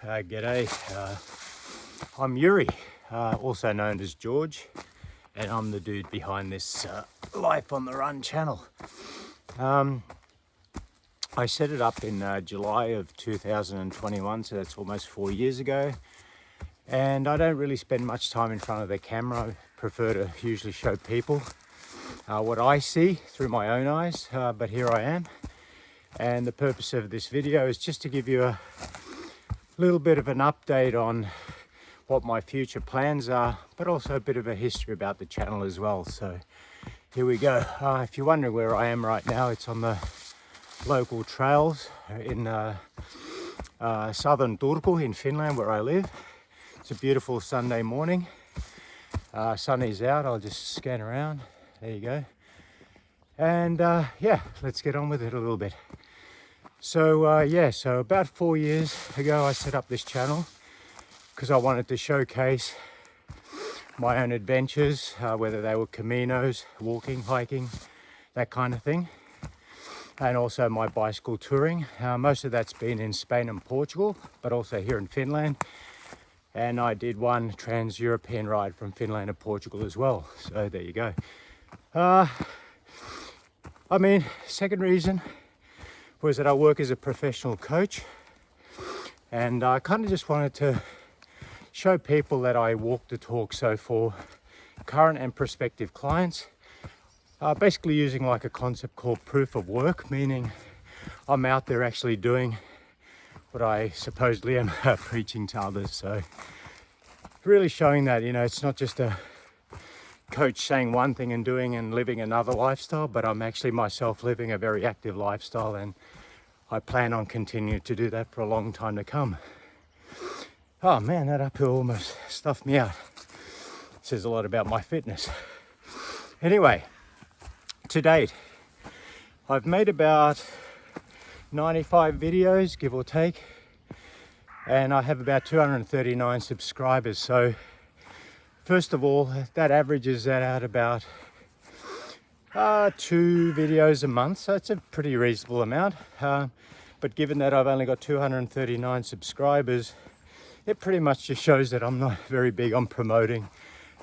G'day, I'm Jyri, also known as George, and I'm the dude behind this Life on the Run channel. I set it up in July of 2021, so that's almost 4 years ago. And I don't really spend much time in front of the camera. I prefer to usually show people what I see through my own eyes, but here I am. And the purpose of this video is just to give you a little bit of an update on what my future plans are, but also a bit of a history about the channel as well. So here we go. If you're wondering where I am right now, it's on the local trails in southern Turku in Finland, where I live. It's a beautiful Sunday morning. Sun is out. I'll just scan around. There you go. And yeah, let's get on with it a little bit. So so about 4 years ago I set up this channel because I wanted to showcase my own adventures, whether they were caminos, walking, hiking, that kind of thing, and also my bicycle touring. Most of that's been in Spain and Portugal, but also here in Finland. And I did one trans-European ride from Finland to Portugal as well. So there you go. I mean, second reason was that I work as a professional coach, and I kind of just wanted to show people that I walk the talk. So for current and prospective clients, basically using like a concept called proof of work, meaning I'm out there actually doing what I supposedly am preaching to others. So really showing that, you know, it's not just a coach saying one thing and doing and living another lifestyle, but I'm actually myself living a very active lifestyle, and I plan on continuing to do that for a long time to come. Oh man, that uphill almost stuffed me out. It says a lot about my fitness. Anyway, to date, I've made about 95 videos, give or take, and I have about 239 subscribers. So first of all, that averages that out about 2 videos a month, so it's a pretty reasonable amount. But given that I've only got 239 subscribers, it pretty much just shows that I'm not very big on promoting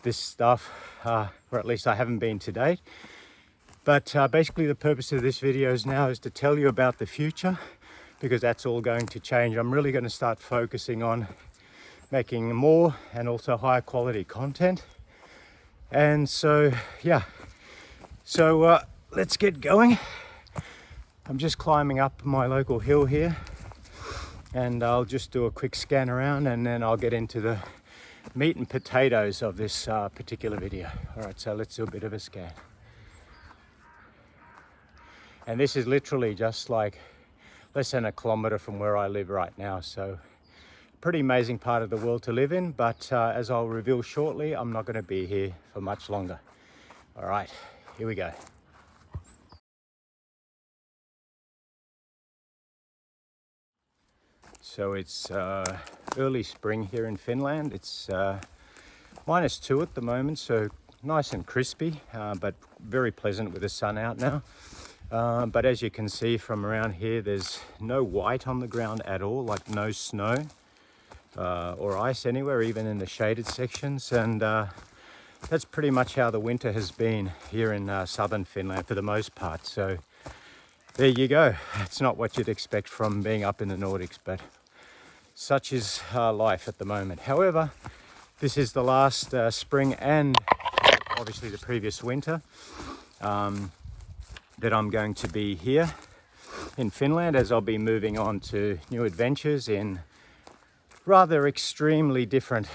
this stuff, or at least I haven't been to date. But basically the purpose of this video is now is to tell you about the future, because that's all going to change. I'm really going to start focusing on making more and also higher quality content. And so yeah, so let's get going. I'm just climbing up my local hill here, and I'll just do a quick scan around, and then I'll get into the meat and potatoes of this particular video. All right, so let's do a bit of a scan. And this is literally just like less than a kilometer from where I live right now. So pretty amazing part of the world to live in, but as I'll reveal shortly, I'm not going to be here for much longer. All right, here we go. So it's early spring here in Finland. It's -2 at the moment, so nice and crispy, but very pleasant with the sun out now. But as you can see from around here, there's no white on the ground at all, like no snow or ice anywhere, even in the shaded sections. And that's pretty much how the winter has been here in southern Finland for the most part. So there you go. It's not what you'd expect from being up in the Nordics, but such is life at the moment. However, this is the last spring and obviously the previous winter that I'm going to be here in Finland, as I'll be moving on to new adventures in rather extremely different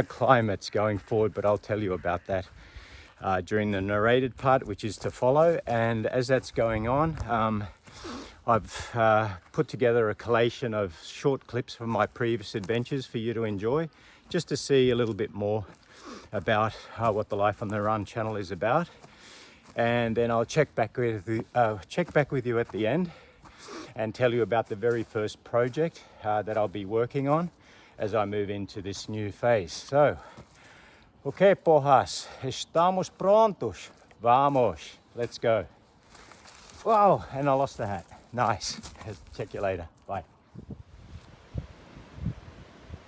climates going forward, but I'll tell you about that during the narrated part, which is to follow. And as that's going on, I've put together a collation of short clips from my previous adventures for you to enjoy, just to see a little bit more about what the Life on the Run channel is about. And then I'll check back with you at the end and tell you about the very first project that I'll be working on as I move into this new phase. So, okay, pojas, estamos prontos. Vamos, let's go. Wow, and I lost the hat. Nice. Check you later. Bye.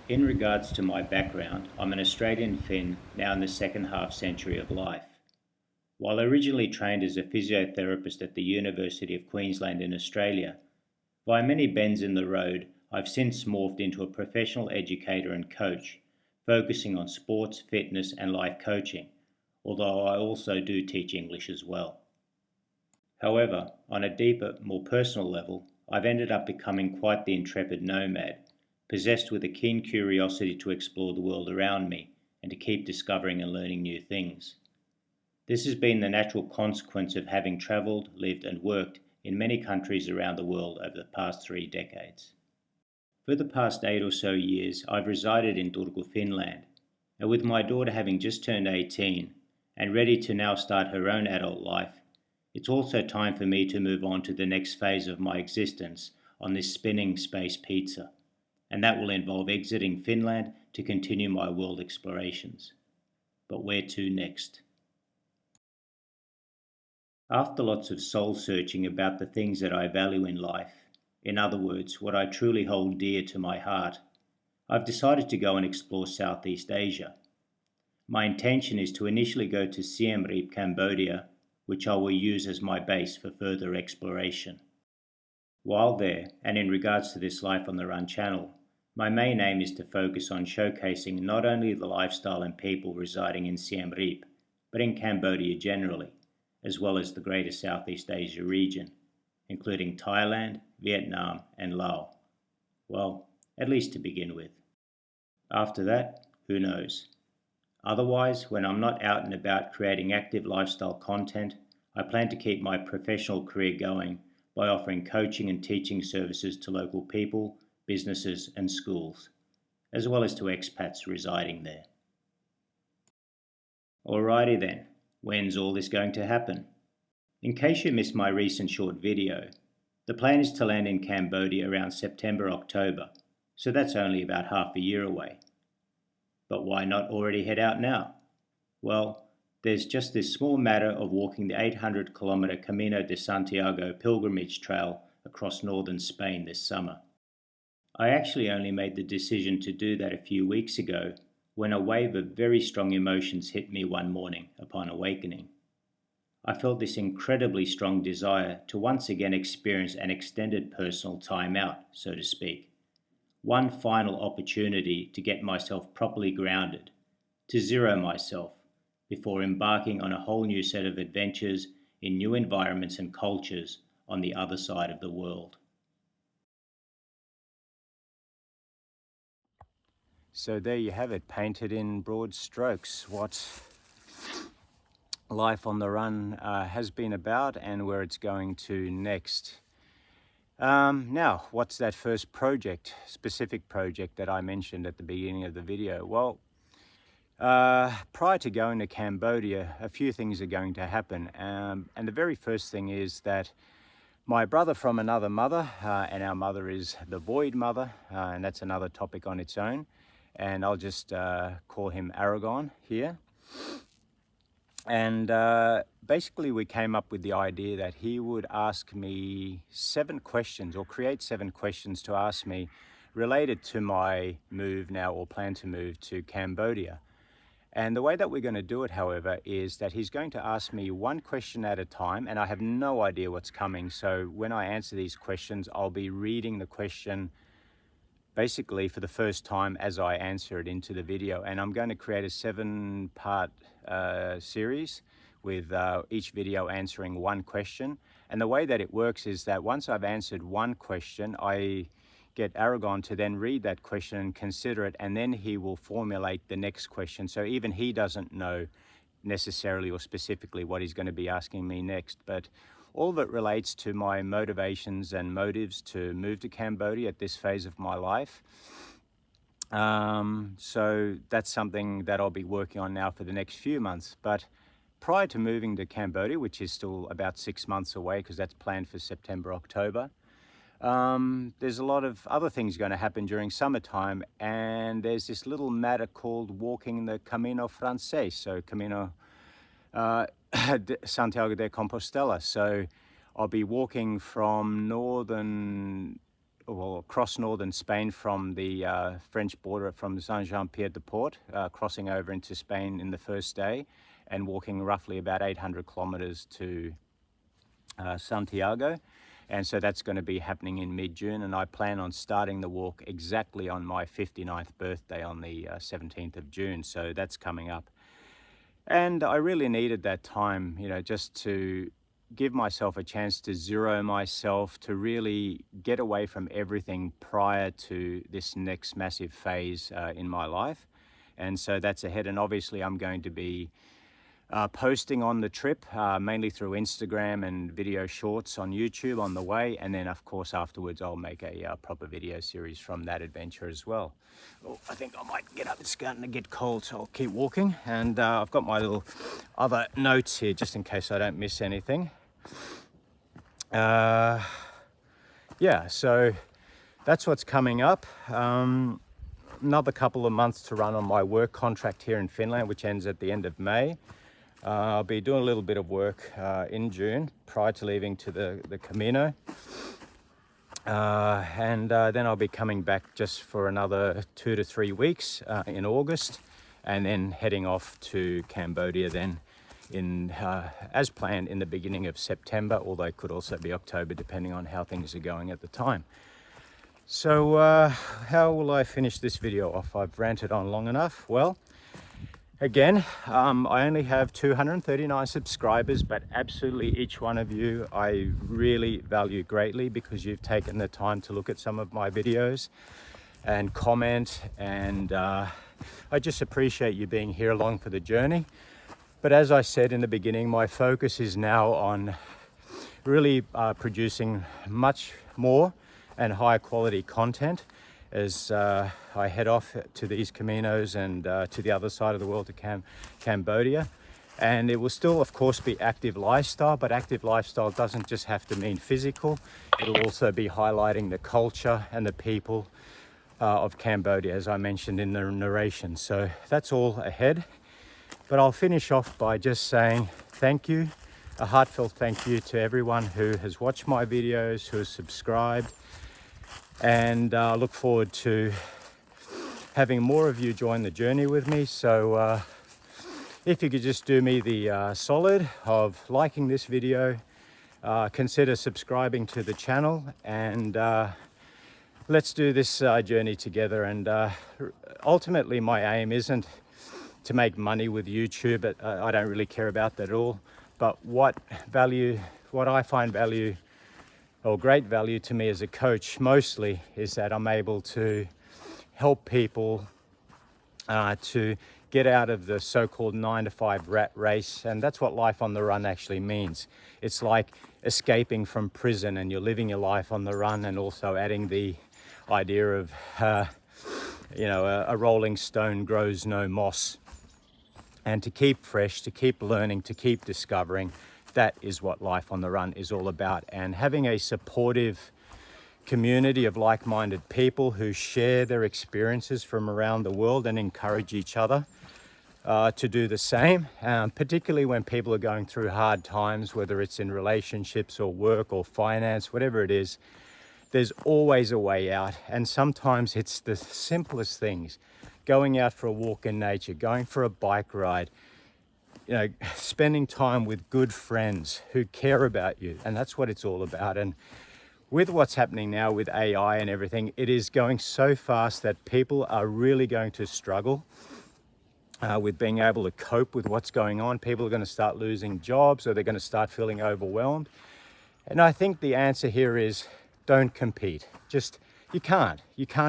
In regards to my background, I'm an Australian Finn now in the second half century of life. While originally trained as a physiotherapist at the University of Queensland in Australia, by many bends in the road, I've since morphed into a professional educator and coach, focusing on sports, fitness, and life coaching, although I also do teach English as well. However, on a deeper, more personal level, I've ended up becoming quite the intrepid nomad, possessed with a keen curiosity to explore the world around me and to keep discovering and learning new things. This has been the natural consequence of having travelled, lived, and worked in many countries around the world over the past 3 decades. For the past 8 or so years, I've resided in Turku, Finland, and with my daughter having just turned 18 and ready to now start her own adult life, it's also time for me to move on to the next phase of my existence on this spinning space pizza, and that will involve exiting Finland to continue my world explorations. But where to next? After lots of soul searching about the things that I value in life, in other words, what I truly hold dear to my heart, I've decided to go and explore Southeast Asia. My intention is to initially go to Siem Reap, Cambodia, which I will use as my base for further exploration. While there, and in regards to this Life on the Run channel, my main aim is to focus on showcasing not only the lifestyle and people residing in Siem Reap, but in Cambodia generally, as well as the greater Southeast Asia region, including Thailand, Vietnam, and Laos. Well, at least to begin with. After that, who knows? Otherwise, when I'm not out and about creating active lifestyle content, I plan to keep my professional career going by offering coaching and teaching services to local people, businesses, and schools, as well as to expats residing there. Alrighty then, when's all this going to happen? In case you missed my recent short video, the plan is to land in Cambodia around September, October, so that's only about half a year away. But why not already head out now? Well, there's just this small matter of walking the 800-kilometre Camino de Santiago pilgrimage trail across northern Spain this summer. I actually only made the decision to do that a few weeks ago when a wave of very strong emotions hit me one morning upon awakening. I felt this incredibly strong desire to once again experience an extended personal time out, so to speak. One final opportunity to get myself properly grounded, to zero myself, before embarking on a whole new set of adventures in new environments and cultures on the other side of the world. So there you have it, painted in broad strokes, what Life on the Run has been about and where it's going to next. Now, what's that first specific project that I mentioned at the beginning of the video? Well, prior to going to Cambodia, a few things are going to happen. And the very first thing is that my brother from another mother, and our mother is the Void Mother, and that's another topic on its own. And I'll just call him Aragon here. And basically we came up with the idea that he would ask me 7 questions, or create 7 questions to ask me related to my move now, or plan to move to Cambodia. And the way that we're going to do it, however, is that he's going to ask me 1 question at a time, and I have no idea what's coming. So when I answer these questions, I'll be reading the question basically for the first time as I answer it into the video. And I'm going to create a 7-part series with each video answering 1 question. And the way that it works is that once I've answered 1 question, I get Aragon to then read that question and consider it, and then he will formulate the next question. So even he doesn't know necessarily or specifically what he's going to be asking me next, but all of it relates to my motivations and motives to move to Cambodia at this phase of my life. So that's something that I'll be working on now for the next few months. But prior to moving to Cambodia, which is still about 6 months away because that's planned for September, October, there's a lot of other things going to happen during summertime, and there's this little matter called walking the Camino Francés, so Camino Santiago de Compostela. So I'll be walking from northern across northern Spain from the French border from Saint-Jean-Pied-de-Port, crossing over into Spain in the first day and walking roughly about 800 kilometers to Santiago. And so that's going to be happening in mid-June, and I plan on starting the walk exactly on my 59th birthday on the 17th of June. So that's coming up. And I really needed that time, you know, just to give myself a chance to zero myself, to really get away from everything prior to this next massive phase in my life. And so that's ahead. And obviously I'm going to be posting on the trip, mainly through Instagram and video shorts on YouTube on the way. And then of course afterwards I'll make a proper video series from that adventure as well. Oh, I think I might get up. It's starting to get cold, so I'll keep walking. And I've got my little other notes here just in case I don't miss anything. Yeah, so that's what's coming up. Another couple of months to run on my work contract here in Finland, which ends at the end of May. I'll be doing a little bit of work in June prior to leaving to the Camino. And then I'll be coming back just for another 2 to 3 weeks in August, and then heading off to Cambodia then as planned in the beginning of September, although it could also be October depending on how things are going at the time. So how will I finish this video off? I've ranted on long enough. Well, again, I only have 239 subscribers, but absolutely each one of you I really value greatly, because you've taken the time to look at some of my videos and comment, and I just appreciate you being here along for the journey. But as I said in the beginning, my focus is now on really producing much more and higher quality content as I head off to these Caminos and to the other side of the world, to Cambodia. And it will still, of course, be active lifestyle, but active lifestyle doesn't just have to mean physical. It'll also be highlighting the culture and the people of Cambodia, as I mentioned in the narration. So that's all ahead. But I'll finish off by just saying thank you, a heartfelt thank you to everyone who has watched my videos, who has subscribed. And I look forward to having more of you join the journey with me. So if you could just do me the solid of liking this video, consider subscribing to the channel, and let's do this journey together. And ultimately my aim isn't to make money with YouTube. I don't really care about that at all. But what I find value, or great value to me as a coach mostly, is that I'm able to help people to get out of the so-called 9-to-5 rat race. And that's what life on the run actually means. It's like escaping from prison, and you're living your life on the run, and also adding the idea of, you know, a rolling stone grows no moss. And to keep fresh, to keep learning, to keep discovering, that is what life on the run is all about. And having a supportive community of like-minded people who share their experiences from around the world and encourage each other to do the same, particularly when people are going through hard times, whether it's in relationships or work or finance, whatever it is, there's always a way out. And sometimes it's the simplest things. Going out for a walk in nature, going for a bike ride, you know, spending time with good friends who care about you. And that's what it's all about. And with what's happening now with AI and everything, it is going so fast that people are really going to struggle with being able to cope with what's going on. People are going to start losing jobs, or they're going to start feeling overwhelmed. And I think the answer here is don't compete. You can't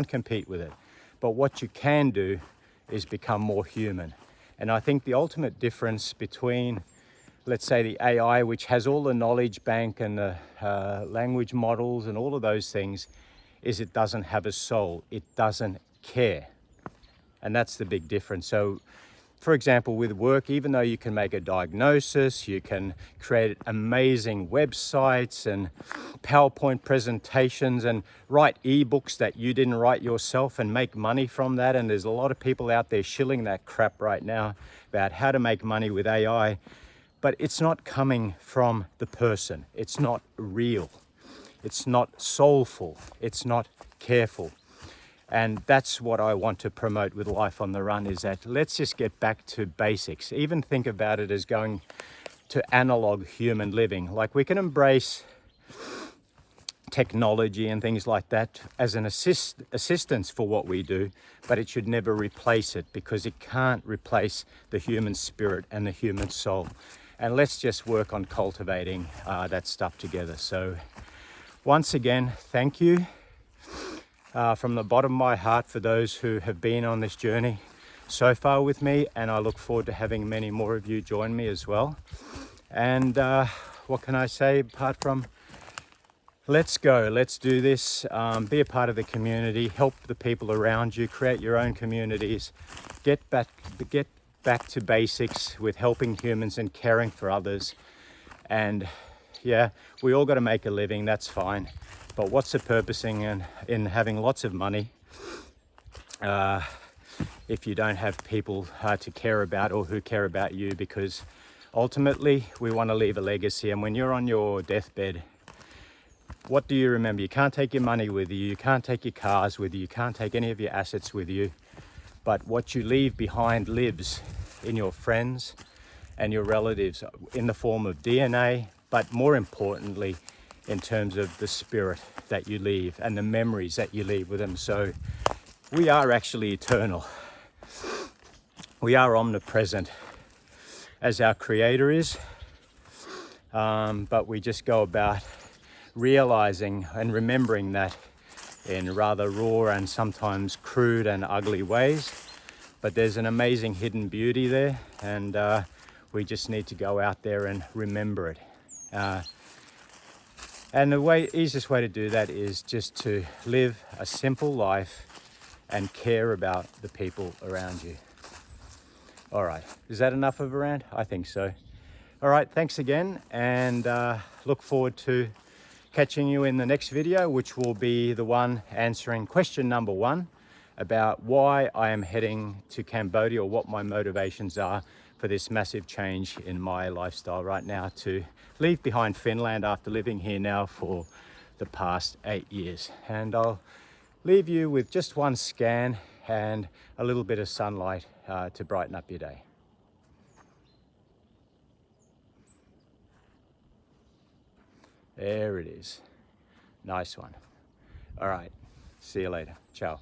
compete with it. But what you can do is become more human. And I think the ultimate difference between, let's say, the AI, which has all the knowledge bank and the language models and all of those things, is it doesn't have a soul. It doesn't care. And that's the big difference. So, for example, with work, even though you can make a diagnosis, you can create amazing websites and PowerPoint presentations and write ebooks that you didn't write yourself and make money from that. And there's a lot of people out there shilling that crap right now about how to make money with AI, but it's not coming from the person. It's not real. It's not soulful. It's not careful. And that's what I want to promote with Life on the Run, is that let's just get back to basics. Even think about it as going to analog human living. Like, we can embrace technology and things like that as an assistance for what we do, but it should never replace it, because it can't replace the human spirit and the human soul. And let's just work on cultivating that stuff together. So once again, thank you from the bottom of my heart for those who have been on this journey so far with me, and I look forward to having many more of you join me as well. And what can I say apart from let's go, let's do this, be a part of the community, help the people around you, create your own communities, get back to basics with helping humans and caring for others. And yeah, we all got to make a living, that's fine. But what's the purpose in having lots of money if you don't have people to care about or who care about you? Because ultimately we want to leave a legacy. And when you're on your deathbed, what do you remember? You can't take your money with you, you can't take your cars with you, you can't take any of your assets with you. But what you leave behind lives in your friends and your relatives in the form of DNA, but more importantly, in terms of the spirit that you leave and the memories that you leave with them. So we are actually eternal. We are omnipresent as our Creator is, but we just go about realizing and remembering that in rather raw and sometimes crude and ugly ways. But there's an amazing hidden beauty there, and we just need to go out there and remember it. And the easiest way to do that is just to live a simple life and care about the people around you. All right, is that enough of a rant? I think so. All right, thanks again, and look forward to catching you in the next video, which will be the one answering question number 1 about why I am heading to Cambodia, or what my motivations are for this massive change in my lifestyle right now, to leave behind Finland after living here now for the past 8 years. And I'll leave you with just one scan and a little bit of sunlight to brighten up your day. There it is. Nice one. All right, see you later. Ciao.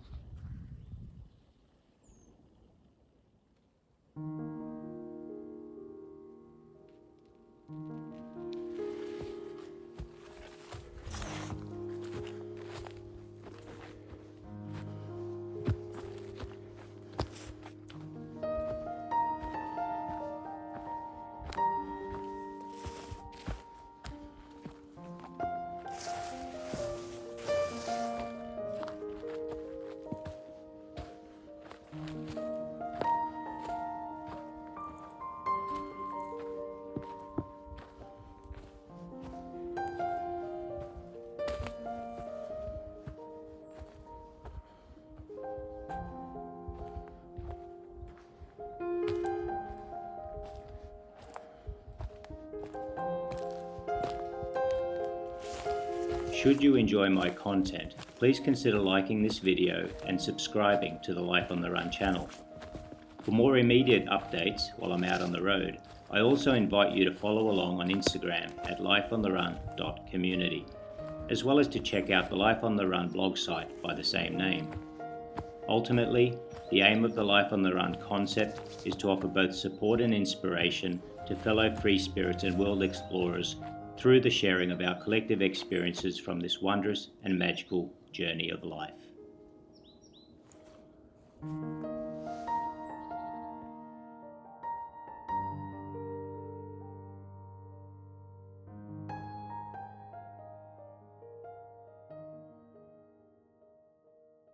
Should you enjoy my content, please consider liking this video and subscribing to the Life on the Run channel. For more immediate updates while I'm out on the road, I also invite you to follow along on Instagram at lifeontherun.community, as well as to check out the Life on the Run blog site by the same name. Ultimately, the aim of the Life on the Run concept is to offer both support and inspiration to fellow free spirits and world explorers through the sharing of our collective experiences from this wondrous and magical journey of life.